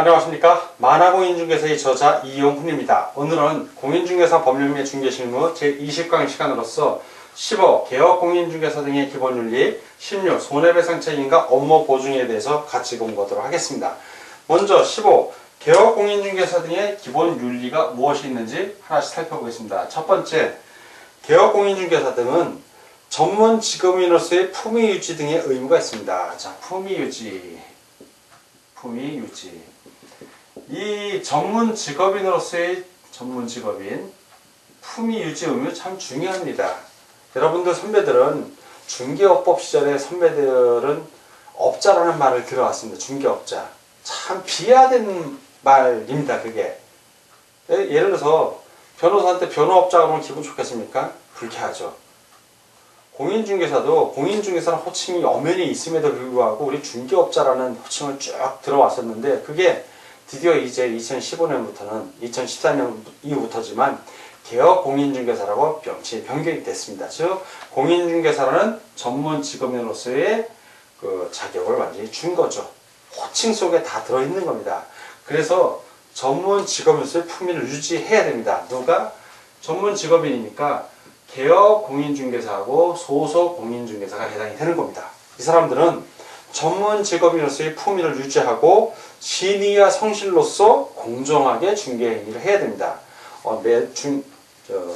안녕하십니까. 만화공인중개사의 저자 이용훈입니다. 오늘은 공인중개사 법률 및 중개실무 제20강의 시간으로서 15. 개업공인중개사 등의 기본윤리, 16. 손해배상 책임과 업무 보증에 대해서 같이 공부하도록 하겠습니다. 먼저 15. 개업공인중개사 등의 기본윤리가 무엇이 있는지 하나씩 살펴보겠습니다. 첫 번째, 개업공인중개사 등은 전문 직업인으로서의 품위유지 등의 의무가 있습니다. 자, 품위유지. 이 전문 직업인 품위 유지 의무 참 중요합니다. 여러분들 선배들은 중개업법 시절에 선배들은 업자라는 말을 들어왔습니다. 중개업자. 참 비하된 말입니다. 그게. 예를 들어서 변호사한테 변호업자 그러면 기분 좋겠습니까? 불쾌하죠. 공인중개사는 호칭이 엄연히 있음에도 불구하고 우리 중개업자라는 호칭을 쭉 들어왔었는데 그게 드디어 이제 2015년부터는 2014년 이후부터지만 개업 공인중개사라고 명칭이 변경이 됐습니다. 즉 공인중개사라는 전문 직업인으로서의 그 자격을 완전히 준 거죠. 호칭 속에 다 들어있는 겁니다. 그래서 전문 직업인으로서의 품위를 유지해야 됩니다. 누가? 전문 직업인이니까 개업 공인중개사하고 소속 공인중개사가 해당이 되는 겁니다. 이 사람들은 전문 직업인으로서의 품위를 유지하고 신의와 성실로서 공정하게 중개 행위를 해야 됩니다.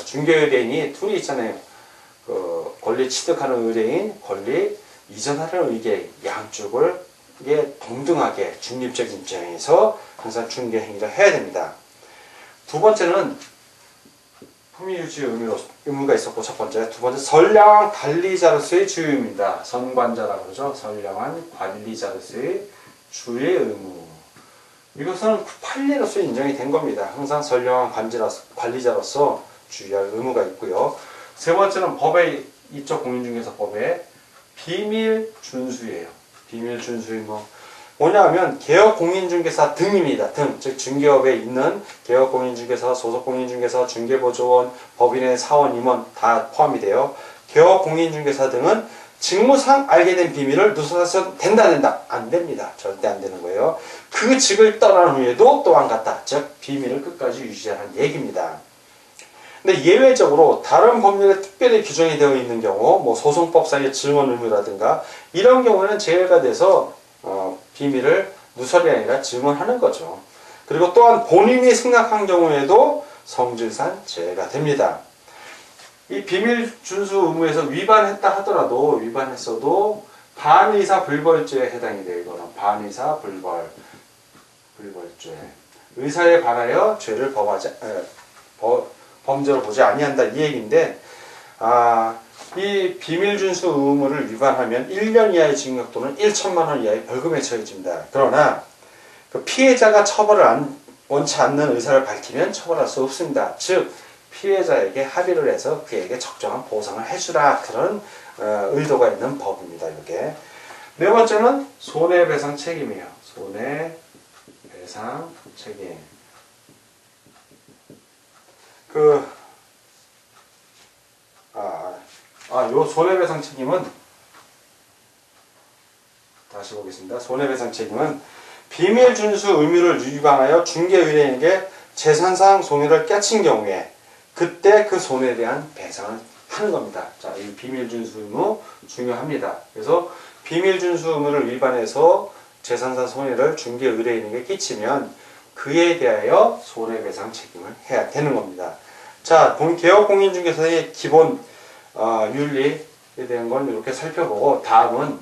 중개 의뢰인이 둘이 있잖아요. 권리 취득하는 의뢰인, 권리 이전하는 의뢰인 양쪽을 동등하게 중립적인 입장에서 항상 중개 행위를 해야 됩니다. 두 번째는 품위 유지 의무가 있었고 첫 번째, 두 번째 선량한 관리자로서의 주의입니다. 선관자라고 그러죠. 선량한 관리자로서의 주의 의무. 이것은 판례로서 인정이 된 겁니다. 항상 선량한 관리자로서 주의할 의무가 있고요. 세 번째는 법의 이쪽 공인중개사법의 비밀 준수예요. 비밀 준수 의무. 뭐냐하면 개업공인중개사 등입니다. 등. 즉 중개업에 있는 개업공인중개사, 소속공인중개사, 중개보조원, 법인의 사원, 임원 다 포함이 돼요. 개업공인중개사 등은 직무상 알게 된 비밀을 누설해서 된다? 안 됩니다. 절대 안 되는 거예요. 그 직을 떠난 후에도 또한 같다. 즉 비밀을 끝까지 유지하는 얘기입니다. 근데 예외적으로 다른 법률에 특별히 규정이 되어 있는 경우 소송법상의 증언 의무라든가 이런 경우에는 제외가 돼서 비밀을 누설이 아니라 증언하는 거죠. 그리고 또한 본인이 승낙한 경우에도 성질상 제외가 됩니다. 이 비밀 준수 의무에서 위반했다 하더라도 위반했어도 반의사 불벌죄에 해당이 돼요. 이거는 반의사 불벌죄. 의사에 반하여 죄를 범죄로 보지 아니한다 이 얘기인데 이 비밀 준수 의무를 위반하면 1년 이하의 징역 또는 1천만 원 이하의 벌금에 처해집니다. 그러나 그 피해자가 처벌을 원치 않는 의사를 밝히면 처벌할 수 없습니다. 즉 피해자에게 합의를 해서 그에게 적정한 보상을 해주라 그런 의도가 있는 법입니다. 이게 네 번째는 손해배상 책임이에요. 손해배상 책임. 요 손해배상 책임은 다시 보겠습니다. 손해배상 책임은 비밀 준수 의무를 위반하여 중개 의뢰인에게 재산상 손해를 끼친 경우에 그때 그 손해에 대한 배상을 하는 겁니다. 자, 이 비밀 준수 의무 중요합니다. 그래서 비밀 준수 의무를 위반해서 재산상 손해를 중개 의뢰인에게 끼치면 그에 대하여 손해배상 책임을 해야 되는 겁니다. 자, 개업공인중개사의 기본 윤리에 대한 건 이렇게 살펴보고 다음은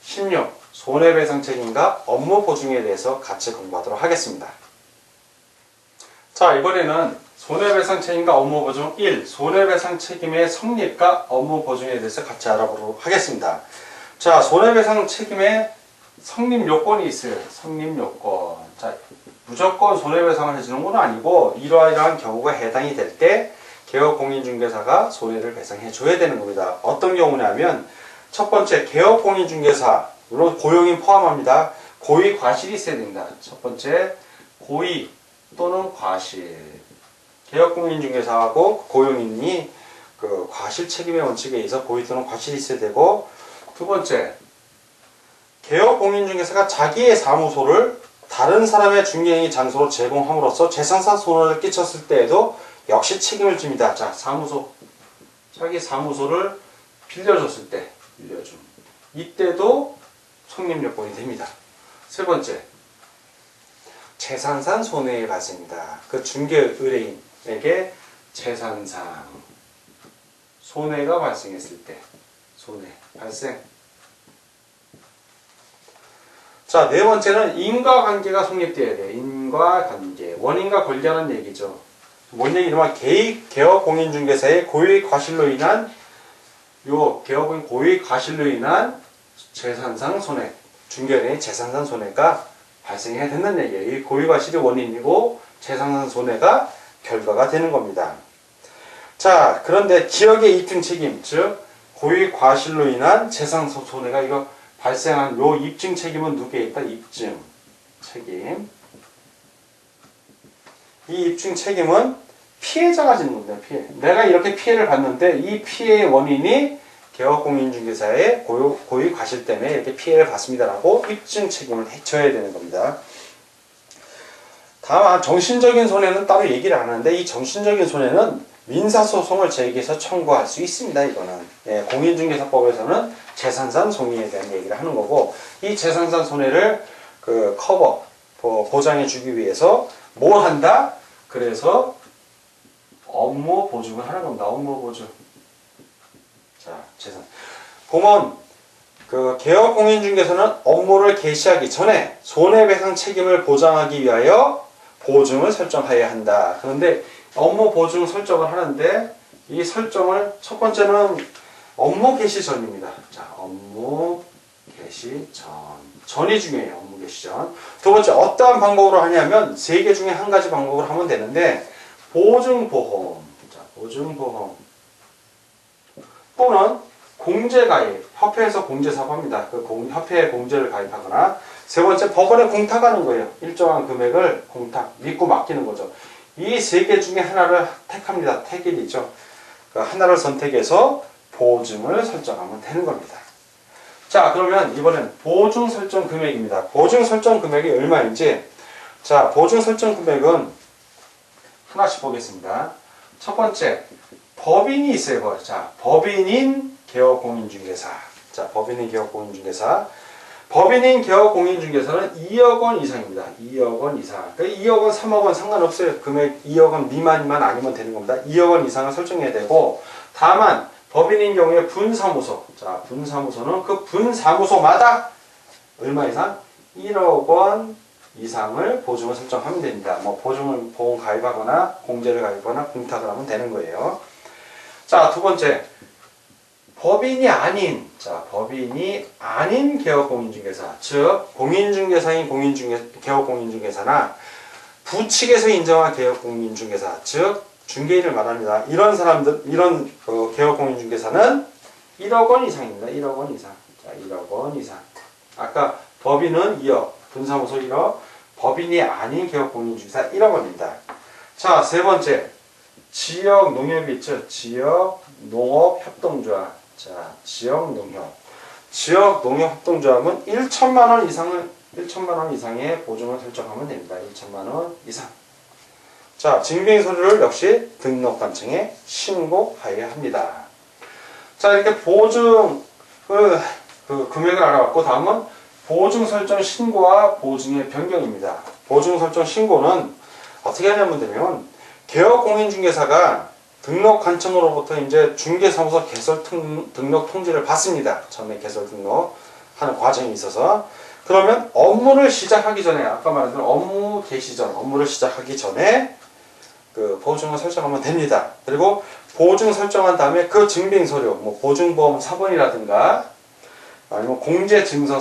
16. 손해배상 책임과 업무 보증에 대해서 같이 공부하도록 하겠습니다. 자, 이번에는 손해배상 책임과 업무 보증 1. 손해배상 책임의 성립과 업무 보증에 대해서 같이 알아보도록 하겠습니다. 자, 손해배상 책임의 성립 요건이 있어요. 성립 요건. 자, 무조건 손해배상을 해주는 건 아니고 이러한 경우가 해당이 될 때 개업공인중개사가 손해를 배상해 줘야 되는 겁니다. 어떤 경우냐면 첫 번째 개업공인중개사 물론 고용인 포함합니다. 고의 과실이 있어야 됩니다. 첫 번째 고의 또는 과실. 개업공인중개사하고 고용인이 그 과실 책임의 원칙에 의해서 고의 또는 과실이 있어야 되고 두 번째 개업공인중개사가 자기의 사무소를 다른 사람의 중개행위 장소로 제공함으로써 재산상 손해를 끼쳤을 때에도 역시 책임을 집니다. 자, 사무소. 자기 사무소를 빌려줬을 때, 이때도 성립요건이 됩니다. 세 번째, 재산상 손해의 발생입니다. 그 중개 의뢰인에게 재산상 손해가 발생했을 때, 손해 발생. 자, 네 번째는 인과관계가 성립되어야 돼요. 인과관계. 원인과 권리라는 얘기죠. 뭔 얘기냐면 개업공인중개사의 고의 과실로 인한 개업공인 고의 과실로 인한 재산상 손해, 중개인의 재산상 손해가 발생해야 된다는 얘기예요. 이 고의 과실이 원인이고 재산상 손해가 결과가 되는 겁니다. 자, 그런데 기업의 입증 책임, 즉 고의 과실로 인한 재산상 손해가 이거 발생한 요 입증 책임은 누구에 있다? 입증 책임. 이 입증 책임은 피해자가 지는 겁니다. 피해. 내가 이렇게 피해를 봤는데 이 피해의 원인이 개업공인중개사의 고의 과실 때문에 이렇게 피해를 봤습니다라고 입증 책임을 해줘야 되는 겁니다. 다만 정신적인 손해는 따로 얘기를 안 하는데 이 정신적인 손해는 민사소송을 제기해서 청구할 수 있습니다. 이거는 공인중개사법에서는 재산상 손해에 대한 얘기를 하는 거고, 이 재산상 손해를 커버 보장해 주기 위해서 뭘 한다? 그래서 업무 보증을 하는 겁니다. 업무 보증. 자, 재산. 보면 개업공인중개사는 업무를 개시하기 전에 손해배상 책임을 보장하기 위하여 보증을 설정해야 한다. 그런데 업무 보증 설정을 하는데 이 설정을 첫 번째는 업무 개시 전입니다. 자, 업무 개시 전. 전이 중요해요. 업무 개시 전. 두 번째, 어떠한 방법으로 하냐면 세 개 중에 한 가지 방법으로 하면 되는데 보증보험. 자, 보증보험. 또는 공제가입. 협회에서 공제사고합니다. 협회에 공제를 가입하거나 세 번째, 법원에 공탁하는 거예요. 일정한 금액을 공탁, 믿고 맡기는 거죠. 이 세 개 중에 하나를 택합니다. 택일이죠. 하나를 선택해서 보증을 설정하면 되는 겁니다. 자, 그러면 이번엔 보증 설정 금액입니다. 보증 설정 금액이 얼마인지, 자, 보증 설정 금액은 하나씩 보겠습니다. 첫 번째, 법인이 있어요. 자, 법인인 개업공인중개사. 자, 법인인 개업공인중개사. 법인인 개업공인중개사는 2억 원 이상입니다. 2억 원 이상. 그러니까 2억 원, 3억 원 상관없어요. 금액 2억 원 미만만 아니면 되는 겁니다. 2억 원 이상을 설정해야 되고, 다만 법인인 경우에 분사무소. 자, 분사무소는 그 분사무소마다 얼마 이상? 1억 원 이상을 보증을 설정하면 됩니다. 보험 가입하거나 공제를 가입하거나 공탁을 하면 되는 거예요. 자, 두 번째. 법인이 아닌 개업공인중개사, 즉 공인중개사인 개업공인중개사나 부측에서 인정한 개업공인중개사, 즉 중개인을 말합니다. 이런 사람들, 이런 개업공인중개사는 1억 원 이상입니다. 1억 원 이상. 자, 1억 원 이상. 아까 법인은 2억, 분사무소 1억, 법인이 아닌 개업공인중개사 1억 원입니다. 자, 세 번째. 지역 농협이 있죠. 지역 농업 협동조합. 자, 지역 농협. 지역 농협 협동조합은 1천만 원 이상의 보증을 설정하면 됩니다. 1천만 원 이상. 자, 증빙 서류를 역시 등록관청에 신고해야 합니다. 자, 이렇게 보증 금액을 알아봤고, 다음은 보증 설정 신고와 보증의 변경입니다. 보증 설정 신고는 어떻게 하냐면 되면 개업공인중개사가 등록관청으로부터 이제 중개사무소 개설 등록 통지를 받습니다. 처음에 개설 등록하는 과정이 있어서. 그러면 업무를 시작하기 전에, 아까 말한 대로 업무 개시 전, 업무를 시작하기 전에 보증을 설정하면 됩니다. 그리고 보증 설정한 다음에 그 증빙 서류, 보증보험 사본이라든가 아니면 공제증서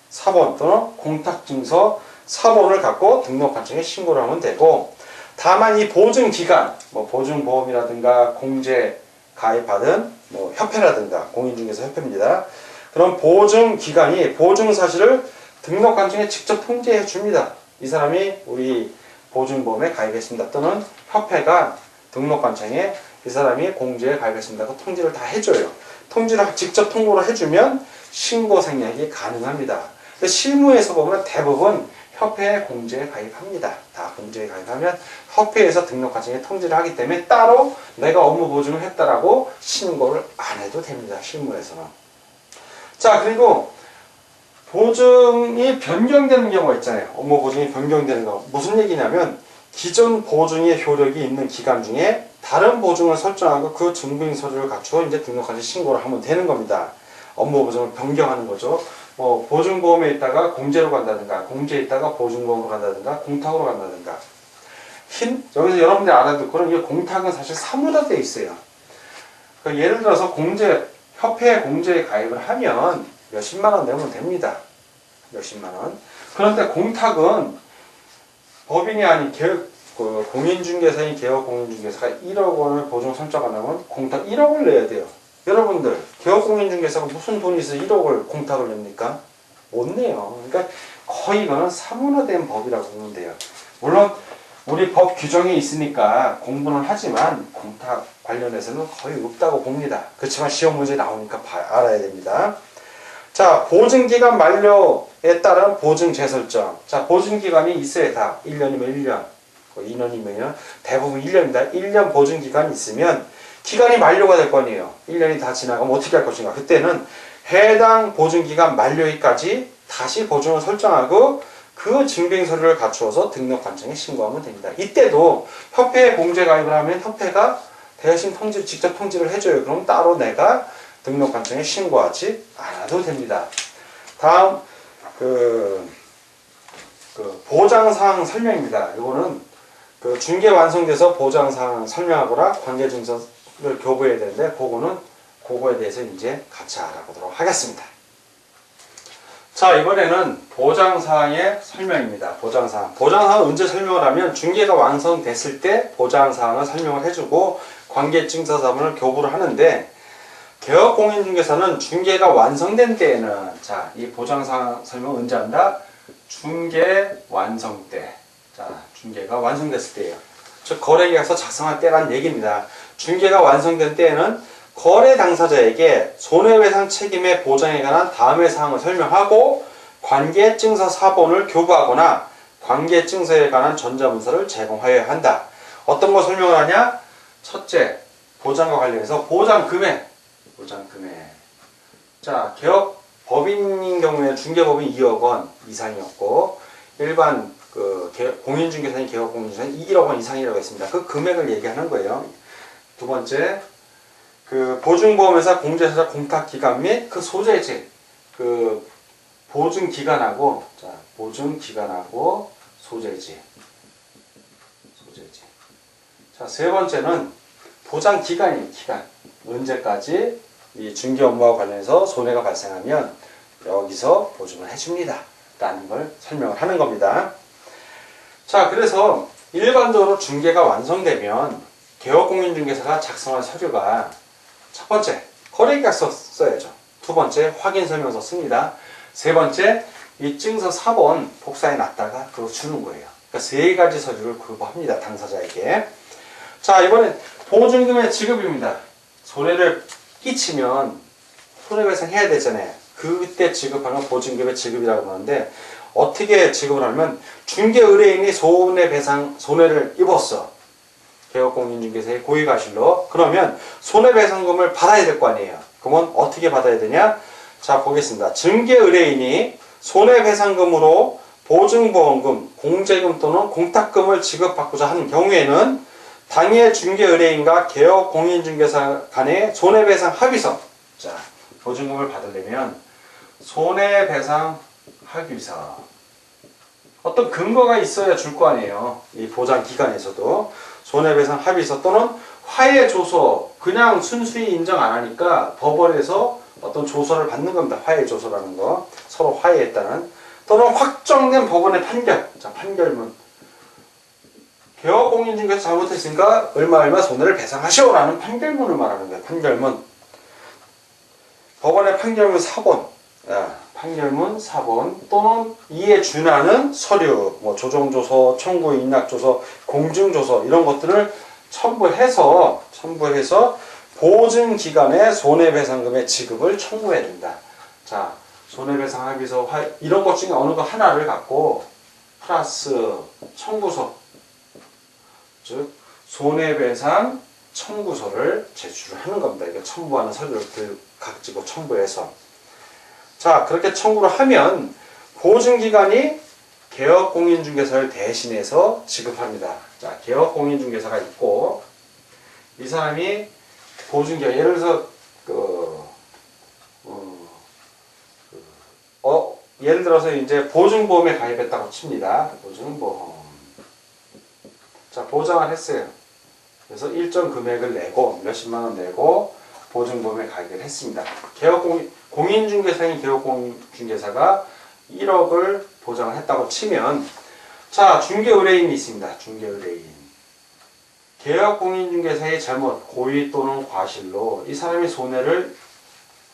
사본 또는 공탁증서 사본을 갖고 등록관청에 신고를 하면 되고, 다만 이 보증기간, 보증보험이라든가 공제 가입받은 협회라든가 공인중개사 협회입니다. 그럼 보증기관이 보증사실을 등록관청에 직접 통지해 줍니다. 이 사람이 우리 보증보험에 가입했습니다. 또는 협회가 등록관청에 이 사람이 공제에 가입했습니다. 그 통지를 다 해줘요. 통지를 직접 통보를 해주면 신고 생략이 가능합니다. 실무에서 보면 대부분 협회 공제에 가입합니다. 다 공제에 가입하면 협회에서 등록 과정에 통지를 하기 때문에 따로 내가 업무 보증을 했다라고 신고를 안 해도 됩니다. 실무에서는. 자, 그리고 보증이 변경되는 경우가 있잖아요. 업무 보증이 변경되는 거. 무슨 얘기냐면 기존 보증의 효력이 있는 기간 중에 다른 보증을 설정하고 그 증빙 서류를 갖추어 이제 등록까지 신고를 하면 되는 겁니다. 업무 보증을 변경하는 거죠. 뭐 보증보험에 있다가 공제로 간다든가, 공제에 있다가 보증보험으로 간다든가, 공탁으로 간다든가. 여기서 여러분들이 알아둘 거는 이 공탁은 사실 사무로 되어 있어요. 그러니까 예를 들어서 협회 공제에 가입을 하면 몇십만 원 내면 됩니다. 몇십만 원. 그런데 공탁은 법인이 아닌 공인중개사인 개업공인중개사가 1억 원을 보증 설정하려면 공탁 1억을 내야 돼요. 여러분들 개업공인중개사가 무슨 돈이 있어 1억을 공탁을 냅니까? 못 내요. 그러니까 거의 이거는 사문화된 법이라고 보면 돼요. 물론 우리 법 규정이 있으니까 공부는 하지만 공탁 관련해서는 거의 없다고 봅니다. 그렇지만 시험 문제 나오니까 알아야 됩니다. 자, 보증기간 만료에 따른 보증 재설정. 자, 보증기간이 있어야 다. 1년이면 1년, 2년이면 대부분 1년입니다. 1년 보증기간이 있으면 기간이 만료가 될 거 아니에요. 1년이 다 지나가면 어떻게 할 것인가. 그때는 해당 보증기간 만료일까지 다시 보증을 설정하고 그 증빙서류를 갖추어서 등록관청에 신고하면 됩니다. 이때도 협회에 공제 가입을 하면 협회가 대신 직접 통지를 해줘요. 그럼 따로 내가 등록관청에 신고하지 않아도 됩니다. 다음 보장사항 설명입니다. 이거는 중개 완성돼서 보장사항 설명하거나 관계증서를 교부해야 되는데 그거에 대해서 이제 같이 알아보도록 하겠습니다. 자, 이번에는 보장사항의 설명입니다. 보장사항은 언제 설명을 하면 중개가 완성됐을 때 보장사항을 설명을 해주고 관계증서사본을 교부를 하는데 개업공인중개사는 중개가 완성된 때에는 자, 이 보장사항 설명 언제 한다? 중개 완성 때. 자, 중개가 완성됐을 때예요. 즉 거래계약서 작성할 때란 얘기입니다. 중개가 완성된 때에는 거래 당사자에게 손해배상 책임의 보장에 관한 다음의 사항을 설명하고 관계증서 사본을 교부하거나 관계증서에 관한 전자문서를 제공하여야 한다. 어떤 거 설명을 하냐? 첫째, 보장과 관련해서 보장금액. 자, 개업 법인인 경우에 중개법인 2억 원 이상이었고 일반 공인중개사인 개업공인중개사는 1억 원 이상이라고 했습니다. 그 금액을 얘기하는 거예요. 두 번째, 보증보험회사 공제사자 공탁기간 및 그 소재지, 보증기간하고 소재지. 자, 세 번째는 보장기간이에요. 기간. 언제까지 이 중개 업무와 관련해서 손해가 발생하면 여기서 보증을 해줍니다. 라는 걸 설명을 하는 겁니다. 자, 그래서 일반적으로 중개가 완성되면 개업공인중개사가 작성할 서류가 첫 번째, 거래계약서 써야죠. 두 번째, 확인설명서 씁니다. 세 번째, 이 증서 사본 복사해 놨다가 그거 주는 거예요. 그러니까 세 가지 서류를 교부합니다. 당사자에게. 자, 이번엔 보증금의 지급입니다. 손해를 끼치면 손해배상 해야 되잖아요. 그때 지급하는 보증금의 지급이라고 하는데 어떻게 지급을 하면 중개 의뢰인이 손해를 입었어. 개업공인중개사의 고의과실로. 그러면 손해배상금을 받아야 될 거 아니에요. 그러면 어떻게 받아야 되냐? 자, 보겠습니다. 중개 의뢰인이 손해배상금으로 보증보험금, 공제금 또는 공탁금을 지급받고자 하는 경우에는 당해 중개 의뢰인과 개업공인중개사 간의 손해배상 합의서. 자, 보증금을 받으려면 손해배상 합의서. 어떤 근거가 있어야 줄 거 아니에요. 이 보장 기간에서도. 손해배상 합의서 또는 화해조서. 그냥 순수히 인정 안 하니까 법원에서 어떤 조서를 받는 겁니다. 화해조서라는 거. 서로 화해했다는. 또는 확정된 법원의 판결. 자, 판결문. 개업공인중개사 잘못했으니까 얼마 손해를 배상하시오라는 판결문을 말하는 거예요. 판결문. 법원의 판결문 사본. 판결문 사본 또는 이에 준하는 서류, 뭐 조정조서, 청구 인락조서, 공증조서 이런 것들을 첨부해서 보증기간에 손해배상금의 지급을 청구해야 됩니다. 자, 손해배상 합의서 이런 것 중에 어느 거 하나를 갖고 플러스 청구서, 즉 손해배상 청구서를 제출을 하는 겁니다. 이거 첨부하는 서류를 가지고 첨부해서, 자 그렇게 청구를 하면 보증기관이 개업공인중개사를 대신해서 지급합니다. 자 개업공인중개사가 있고, 이 사람이 보증기관, 예를 들어서 예를 들어서 이제 보증보험에 가입했다고 칩니다. 보증보험. 자, 보장을 했어요. 그래서 일정 금액을 내고, 몇십만 원 내고, 보증보험에 가입을 했습니다. 공인중개사인 개업공인중개사가 1억을 보장을 했다고 치면, 자, 중개의뢰인이 있습니다. 중개의뢰인. 개업공인중개사의 잘못, 고의 또는 과실로 이 사람이 손해를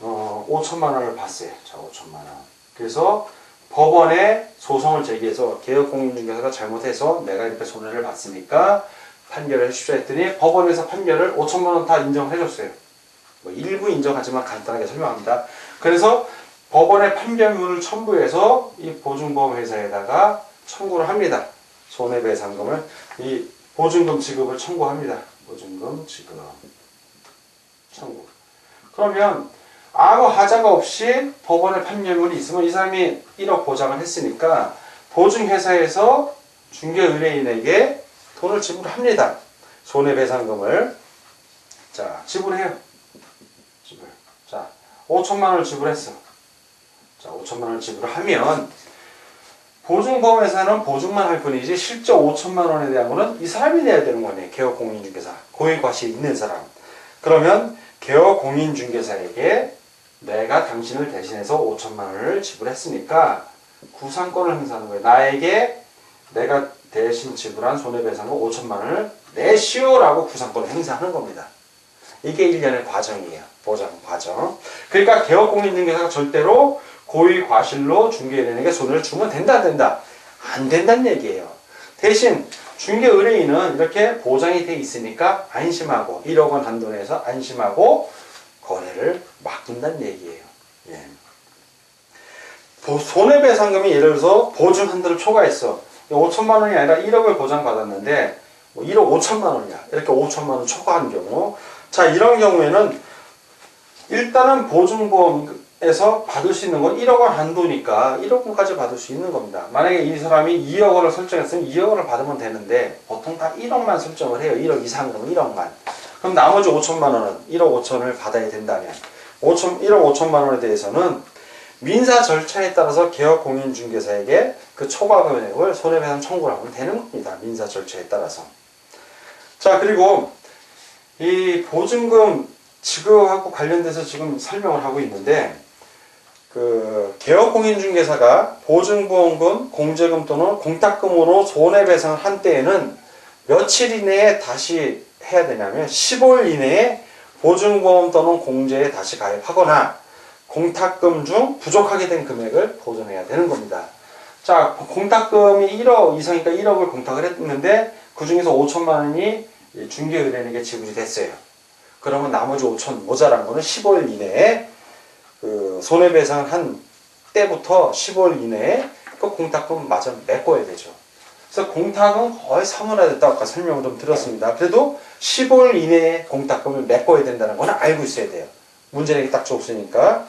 5천만 원을 봤어요. 자, 5천만 원. 그래서 법원에 소송을 제기해서 개업공인중개사가 잘못해서 내가 이렇게 손해를 봤으니까 판결을 해주십시오 했더니 법원에서 판결을 5천만 원 다 인정해줬어요. 뭐 일부 인정하지만 간단하게 설명합니다. 그래서 법원의 판결문을 첨부해서 이 보증보험 회사에다가 청구를 합니다. 손해배상금을, 이 보증금 지급을 청구합니다. 보증금 지급 청구. 그러면 아무 하자가 없이 법원의 판결문이 있으면 이 사람이 1억 보장을 했으니까 보증회사에서 중개의뢰인에게 돈을 지불합니다. 손해배상금을. 자, 지불해요. 지불. 자, 5천만 원을 지불했어. 자, 5천만 원을 지불하면 보증보험회사는 보증만 할 뿐이지 실제 5천만 원에 대한 거는 이 사람이 내야 되는 거네요. 개업공인중개사. 고의과실이 있는 사람. 그러면 개업공인중개사에게 내가 당신을 대신해서 5천만 원을 지불했으니까 구상권을 행사하는 거예요. 나에게 내가 대신 지불한 손해배상금 5천만 원을 내시오라고 구상권을 행사하는 겁니다. 이게 1년의 과정이에요. 보장 과정. 그러니까 개업공인중개사가 절대로 고의 과실로 중개의뢰인에게 손해를 주면 된다 안 된다? 안 된다는 얘기예요. 대신 중개의뢰인은 이렇게 보장이 돼 있으니까 안심하고 1억 원 한도 내에서 안심하고 거래를 맡긴다는 얘기예요. 예. 손해배상금이 예를 들어서 보증 한도를 초과했어. 5천만 원이 아니라 1억을 보장받았는데 1억 5천만 원이야. 이렇게 5천만 원 초과한 경우, 자 이런 경우에는 일단은 보증보험에서 받을 수 있는 건 1억 원 한도니까 1억 원까지 받을 수 있는 겁니다. 만약에 이 사람이 2억 원을 설정했으면 2억 원을 받으면 되는데 보통 다 1억만 설정을 해요. 1억 이상으로는 1억만. 그럼 나머지 5천만 원은 1억 5천을 받아야 된다면 1억 5천만 원에 대해서는 민사 절차에 따라서 개업공인중개사에게 그 초과 금액을 손해배상 청구를 하면 되는 겁니다. 민사 절차에 따라서. 자, 그리고 이 보증금 지급하고 관련돼서 지금 설명을 하고 있는데, 그 개업공인중개사가 보증보험금, 공제금 또는 공탁금으로 손해배상을 한 때에는 며칠 이내에 다시 해야 되냐면 15일 이내에 보증보험 또는 공제에 다시 가입하거나 공탁금 중 부족하게 된 금액을 보존해야 되는 겁니다. 자, 공탁금이 1억 이상이니까 1억을 공탁을 했는데 그 중에서 5천만 원이 중개의뢰인에게 지불이 됐어요. 그러면 나머지 5천 모자란 거는 15일 이내에 그 손해배상을 한 때부터 15일 이내에 그 공탁금 마저 메꿔야 되죠. 그래서 공탁은 거의 사문화됐다고 아까 설명을 좀 드렸습니다. 그래도 15일 이내에 공탁금을 메꿔야 된다는 건 알고 있어야 돼요. 문제내기 딱 좋으니까.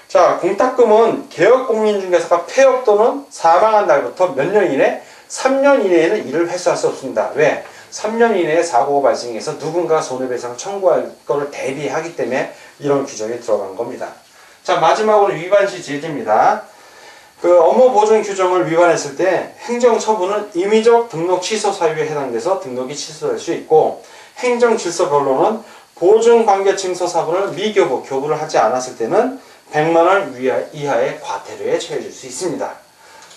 자, 공탁금은 개업공인중개사가 폐업 또는 사망한 날부터 몇 년 이내? 3년 이내에는 이를 회수할 수 없습니다. 왜? 3년 이내에 사고가 발생해서 누군가 손해배상을 청구할 것을 대비하기 때문에 이런 규정이 들어간 겁니다. 자, 마지막으로 위반시 제재입니다. 그 업무보증 규정을 위반했을 때 행정처분은 임의적 등록 취소 사유에 해당돼서 등록이 취소될 수 있고, 행정질서별로는 보증관계증서 사본을 미교부, 교부를 하지 않았을 때는 100만 원 이하의 과태료에 처해질 수 있습니다.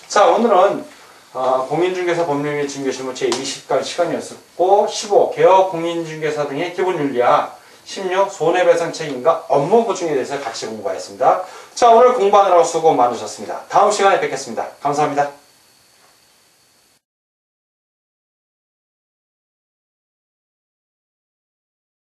자, 오늘은 공인중개사 법령의 중개실무 제20강 시간이었었고, 15 개업 공인중개사 등의 기본윤리와 16 손해배상 책임과 업무보증에 대해서 같이 공부하였습니다. 자, 오늘 공부하느라고 수고 많으셨습니다. 다음 시간에 뵙겠습니다. 감사합니다.